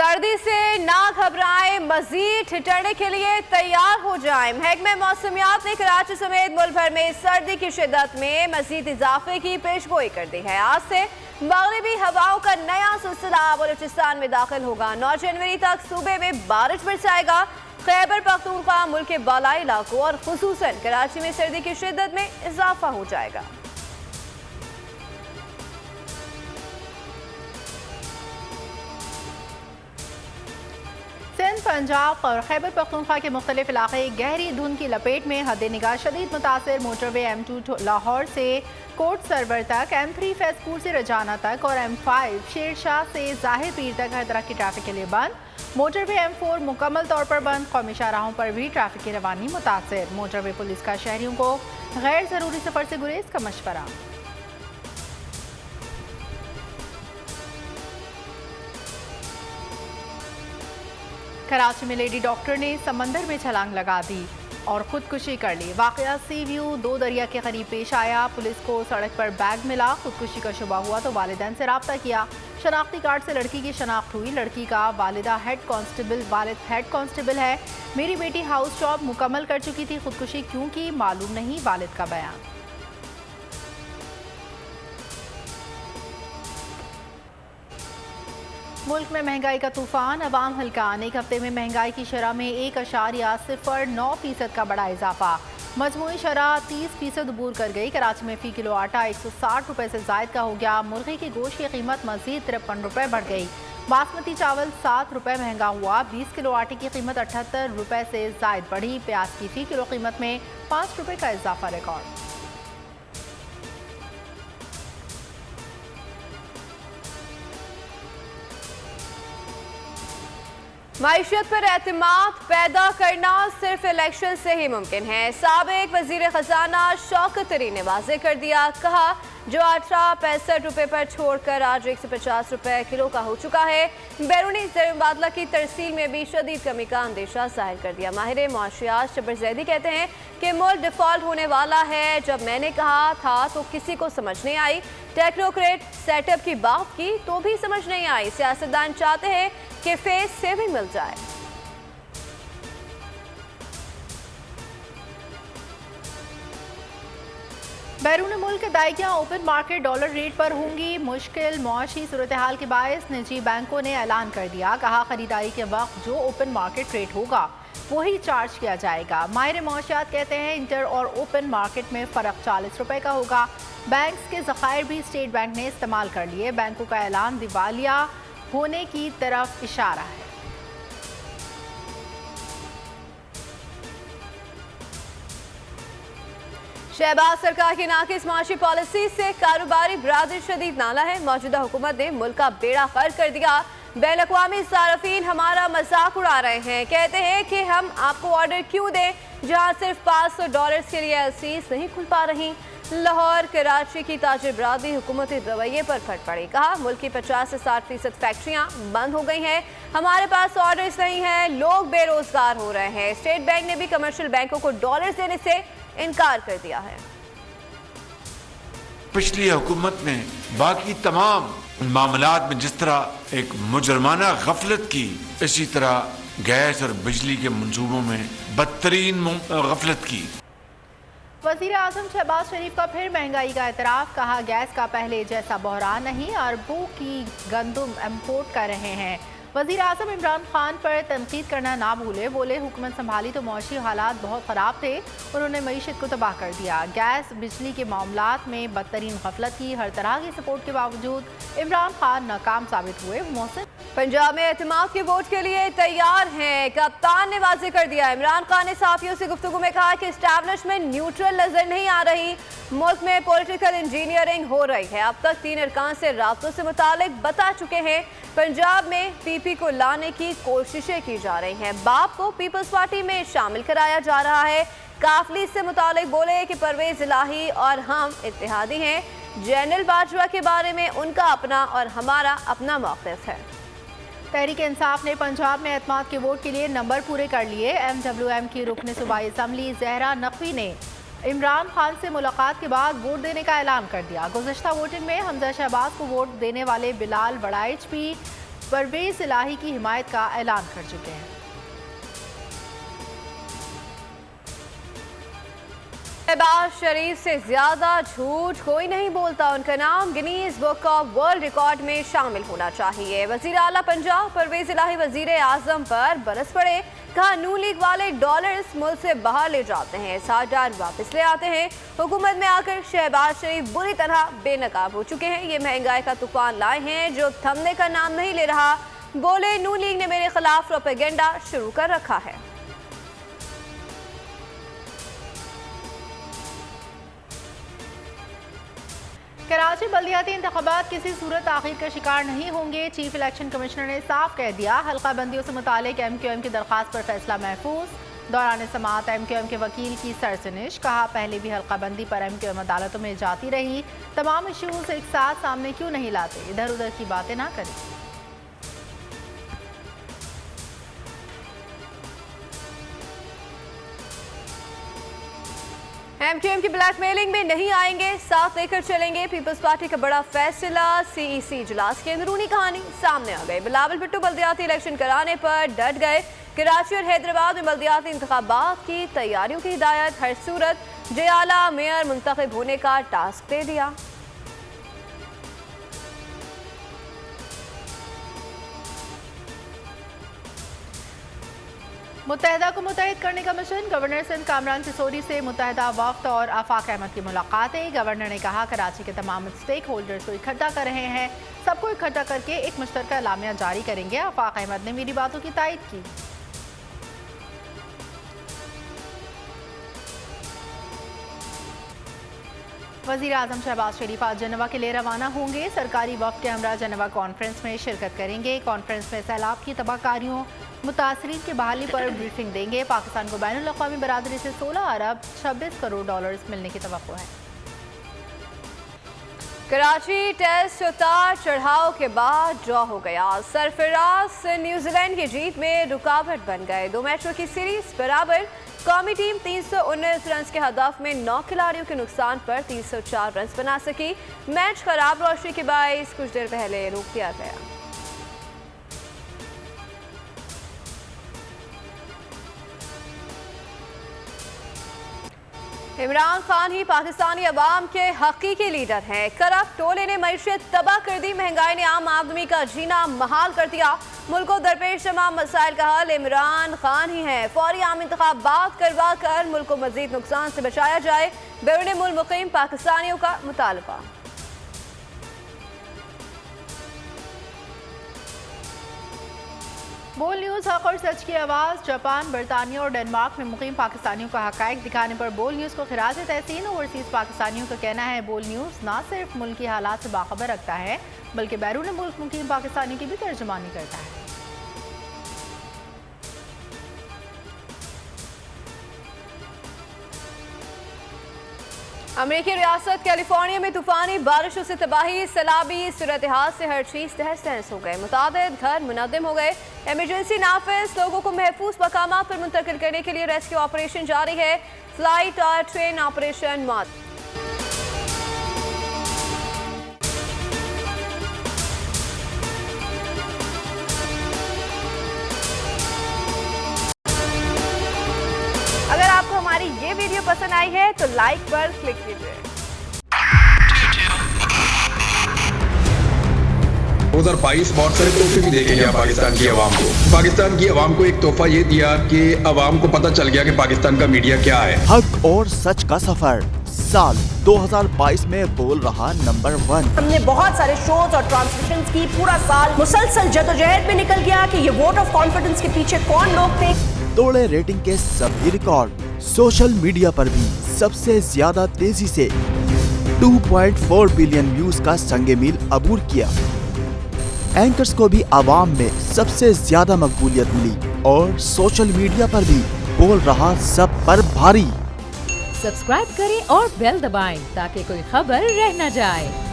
सर्दी से ना घबराएं, मजीद ठिठुरने के लिए तैयार हो जाएं। महकमे मौसमियात ने कराची समेत मुल्क भर में सर्दी की शिद्दत में मजीद इजाफे की पेशगोई कर दी है। आज से मगरिबी हवाओं का नया सिलसिला बलूचिस्तान में दाखिल होगा। 9 जनवरी तक सूबे में बारिश बरसाएगा। खैबर पख्तूनख्वा मुल्क के बालाई इलाकों और खुसूसन कराची में सर्दी की शिद्दत में इजाफा हो जाएगा। सिंध, पंजाब और खैबर पख्तूनख्वा के मुख्तलिफ इलाके गहरी धुंध की लपेट में। हद निगाह शदीद मुतासर मोटरवे M2 लाहौर से कोट सरवर तक, M3 फैजपुर से रजाना तक और M5 शेरशाह से जाहिर पीर तक हर तरह की ट्रैफिक के लिए बंद। मोटरवे M4 मुकम्मल तौर पर बंद। कौमी शाहराहों पर भी ट्रैफिक की रवानी मुतासर। मोटरवे पुलिस का शहरियों को गैर ज़रूरी सफ़र से गुरेज का मशवरा। कराची में लेडी डॉक्टर ने समंदर में छलांग लगा दी और खुदकुशी कर ली। वाकया सी व्यू 2 दरिया के करीब पेश आया। पुलिस को सड़क पर बैग मिला। खुदकुशी का शुबा हुआ तो वालिदैन से रब्ता किया। शनाख्ती कार्ड से लड़की की शनाख्त हुई। लड़की का वालिद हेड कांस्टेबल है। मेरी बेटी हाउस जॉब मुकम्मल कर चुकी थी। खुदकुशी क्यों की मालूम नहीं, वालिद का बयान। मुल्क में महंगाई का तूफान, अवाम हल्कान। एक हफ्ते में महंगाई की शरह में 1.09% का बड़ा इजाफा। मजमूई शरह 30% अबूर कर गई। कराची में फ़ी किलो आटा 160 रुपये से जायद का हो गया। मुर्गी की गोश्त की कीमत मजीद 53 रुपये बढ़ गई। बासमती चावल 7 रुपये महंगा हुआ। 20 किलो आटे की कीमत 78 रुपये से जायद बढ़ी। प्याज की फ़ी किलो कीमत में 5 रुपये का इजाफा रिकॉर्ड। मईशत पर एतमाद पैदा करना सिर्फ इलेक्शन से ही मुमकिन है। साबिक वजीर खजाना शौकत तरीन ने वाज़ेह कर दिया। कहा जो आटा 65 रुपये पर छोड़कर आज 150 रुपये किलो का हो चुका है। बैरूनी ज़र-ए-मुबादला की तरसील में भी शदीद कमी का अंदेशा जाहिर कर दिया। माहिर मुआशियात शबर जैदी कहते हैं कि मुल्क डिफ़ॉल्ट होने वाला है। जब मैंने कहा था तो किसी को समझ नहीं आई। टेक्नोक्रेट सेटअप की बात की तो भी समझ नहीं आई। सियासतदान चाहते हैं कि फेस से भी मिल जाए। बैरून मुल्क अदायगियाँ ओपन मार्केट डॉलर रेट पर होंगी। मुश्किल मुआशी सूरत हाल के बायस निजी बैंकों ने ऐलान कर दिया। कहा खरीदारी के वक्त जो ओपन मार्केट रेट होगा वही चार्ज किया जाएगा। माहिर मुआशियात कहते हैं इंटर और ओपन मार्केट में फ़र्क 40 रुपये का होगा। बैंक्स के ज़खायर भी स्टेट बैंक ने इस्तेमाल कर लिए। बैंकों का ऐलान दिवालिया होने की तरफ इशारा है। शहबाज सरकार की नाकिस माशी पॉलिसी से कारोबारी बरादरी शदीद नाला है। मौजूदा हुकूमत ने मुल्क का बेड़ा गर्क कर दिया। बैन अक़वामी सारफीन हमारा मजाक उड़ा रहे हैं। कहते हैं कि हम आपको ऑर्डर क्यों दें जहां सिर्फ $500 के लिए एलसीज नहीं खुल पा रही। लाहौर कराची की ताजिर बरादरी हुकूमती रवैये पर फट पड़ी। कहा मुल्क की 50 से 60% फैक्ट्रियां बंद हो गई हैं। हमारे पास ऑर्डर्स नहीं है, लोग बेरोजगार हो रहे हैं। स्टेट बैंक ने भी कमर्शियल बैंकों को डॉलर्स देने से इनकार कर दिया है। पिछली हुकूमत ने बाकी तमाम मामलात में जिस तरह एक मुजरमाना गफलत की, इसी तरह गैस और बिजली के मंसूबों में बदतरीन गफलत की। वज़ीर आज़म शहबाज शरीफ का फिर महंगाई का एतराफ़। कहा गैस का पहले जैसा बहरान नहीं, अरबों की गंदम इम्पोर्ट कर रहे हैं। वज़ीर आज़म इमरान खान पर तनकीद करना ना भूले। बोले हुकूमत संभाली तो मौशी हालात बहुत ख़राब थे, उन्होंने मईशत को तबाह कर दिया। गैस बिजली के मामलात में बदतरीन गफलत की। हर तरह की सपोर्ट के बावजूद इमरान खान नाकाम साबित हुए। मोहसिन पंजाब में एतमाद के वोट के लिए तैयार हैं। कप्तान ने वाज़ेह कर दिया। इमरान खान ने साफियों से गुफ्तगू में कहा कि एस्टैब्लिशमेंट न्यूट्रल नजर नहीं आ रही। मुल्क में पॉलिटिकल इंजीनियरिंग हो रही है। अब तक 3 अरकान से राब्तों से मुतालिक बता चुके हैं। पंजाब में पीपी को लाने की कोशिशें की जा रही हैं। बाप को पीपल्स पार्टी में शामिल कराया जा रहा है। काफली से मुतालिक बोले कि परवेज इलाही और हम इत्तेहादी हैं। जनरल बाजवा के बारे में उनका अपना और हमारा अपना मौक़िफ़ है। तहरीक इंसाफ ने पंजाब में एतमाद के वोट के लिए नंबर पूरे कर लिए। MWM की रुकन सूबाई असम्बली ज़हरा नकवी ने इमरान खान से मुलाकात के बाद वोट देने का ऐलान कर दिया। गुज़श्ता वोटिंग में हमजा शहबाज को वोट देने वाले बिलाल वड़ाइच भी परवेज इलाही की हिमायत का ऐलान कर चुके हैं। शहबाज शरीफ से ज्यादा झूठ कोई नहीं बोलता, उनका नाम Guinness book of world record में शामिल होना चाहिए। वजीर आला पंजाब परवेज इलाही वजीर आजम पर बरस पड़े, कहा नून लीग वाले डॉलर्स मुल्क से बाहर ले जाते हैं, $60 वापस ले आते हैं। हुकूमत में आकर शहबाज शरीफ बुरी तरह बेनकाब हो चुके हैं। ये महंगाई का तूफान लाए हैं जो थमने का नाम नहीं ले रहा। बोले नून लीग ने मेरे खिलाफ प्रोपेगेंडा शुरू कर रखा है। कराची बल्दियाती इंतखाबात किसी सूरत आखिर का शिकार नहीं होंगे। चीफ इलेक्शन कमिश्नर ने साफ कह दिया। हल्का बंदियों से मुतालिक MQM की दरख्वास्त पर फैसला महफूज। दौरान समाअत MQM के वकील की सरसनिश, कहा पहले भी हल्का बंदी पर MQM अदालतों में जाती रही, तमाम इशूज एक साथ सामने क्यों नहीं लाते, इधर उधर की बातें ना करें। MQM की ब्लैकमेलिंग में नहीं आएंगे, साथ लेकर चलेंगे। पीपल्स पार्टी का बड़ा फैसला। CEC इजलास की अंदरूनी कहानी सामने आ गई। बिलावल भुट्टो बल्दियाती इलेक्शन कराने पर डट गए। कराची और हैदराबाद में बल्दियाती इंतखाबात की तैयारियों की हिदायत, हर सूरत जयाला मेयर मुंतखब होने का टास्क दे दिया। मुत्तहिदा को मुतहद करने का मिशन। गवर्नर सिंध कामरान सिसोदी से मुत्तहिदा वफ्द और आफाक अहमद की मुलाकातें। गवर्नर ने कहा कराची के तमाम स्टेक होल्डर्स को इकट्ठा कर रहे हैं, सबको इकट्ठा करके एक मुश्तरका एलामिया जारी करेंगे। आफाक अहमद ने मेरी बातों की तायद की। वज़ीर आज़म शहबाज शरीफ आज जनवा के लिए रवाना होंगे। सरकारी वफ़द के हमरा जनवा कॉन्फ्रेंस में शिरकत करेंगे। कॉन्फ्रेंस में सैलाब की तबाहकारियों, मुतासरीन की बहाली पर ब्रीफिंग देंगे। पाकिस्तान को बैनुल अक़वामी बरादरी से 16 अरब 26 करोड़ डॉलर्स मिलने की तवक्को है। कराची टेस्ट उतार चढ़ाव के बाद ड्रॉ हो गया। सरफराज न्यूजीलैंड की जीत में रुकावट बन गए। 2 मैचों की सीरीज बराबर। कौमी टीम 319 रन के हदफ में 9 खिलाड़ियों के नुकसान पर 304 रन बना सकी। मैच खराब रोशनी के बायस कुछ देर पहले रोक दिया गया। इमरान खान ही पाकिस्तानी अवाम के हकीकी लीडर हैं। करप्ट टोले ने मईशत तबाह कर दी। महंगाई ने आम आदमी का जीना महाल कर दिया। मुल्क को दरपेश तमाम मसाइल का हल इमरान खान ही है। फौरी आम इंतखाबात करवा कर मुल्क को मजीद नुकसान से बचाया जाए। बैरून मुल्क मुकीम पाकिस्तानियों का मुतालबा। बोल न्यूज़ हक और सच की आवाज़। जापान, बरतानिया और डेनमार्क में मुकीम पाकिस्तानियों का हक़ाइक़ दिखाने पर बोल न्यूज़ को खिराज तहसीन। ओवरसीज़ पाकिस्तानियों का कहना है बोल न्यूज़ ना सिर्फ मुल्क की हालात से बाखबर रखता है बल्कि बैरून मुल्क मुकीम पाकिस्तानियों की भी तर्जुमानी करता है। अमेरिकी रियासत कैलिफोर्निया में तूफानी बारिशों से तबाही, सैलाबी सूरत हाल से हर चीज तहस नहस हो गए। मुताबिद घर मुनद्दम हो गए। इमरजेंसी नाफिज लोगों को महफूज मकामात पर मुंतकिल करने के लिए रेस्क्यू ऑपरेशन जारी है। फ्लाइट और ट्रेन ऑपरेशन मौत। अगर आपको हमारी ये वीडियो पसंद आई है तो लाइक पर क्लिक कीजिए। 2022 बहुत सारे तोहफे भी देके गया पाकिस्तान की आवाम को। पाकिस्तान की आवाम को एक तोहफा ये दिया कि आवाम को पता चल गया कि पाकिस्तान का मीडिया क्या है। हक और सच का सफर साल 2022 में बोल रहा नंबर 1। हमने बहुत सारे शोज और ट्रांसमिशंस की। पूरा साल मुसलसल जदोजहद में निकल गया कि ये वोट ऑफ कॉन्फिडेंस के पीछे कौन लोग थे। तोड़े रेटिंग के सभी रिकॉर्ड। सोशल मीडिया पर भी सबसे ज्यादा तेजी से 2.4 बिलियन व्यूज का संगे मील अबूर किया। एंकर्स को भी आवाम में सबसे ज्यादा मकबूलियत मिली और सोशल मीडिया पर भी बोल रहा सब पर भारी। सब्सक्राइब करें और बेल दबाएं ताकि कोई खबर रह न जाए।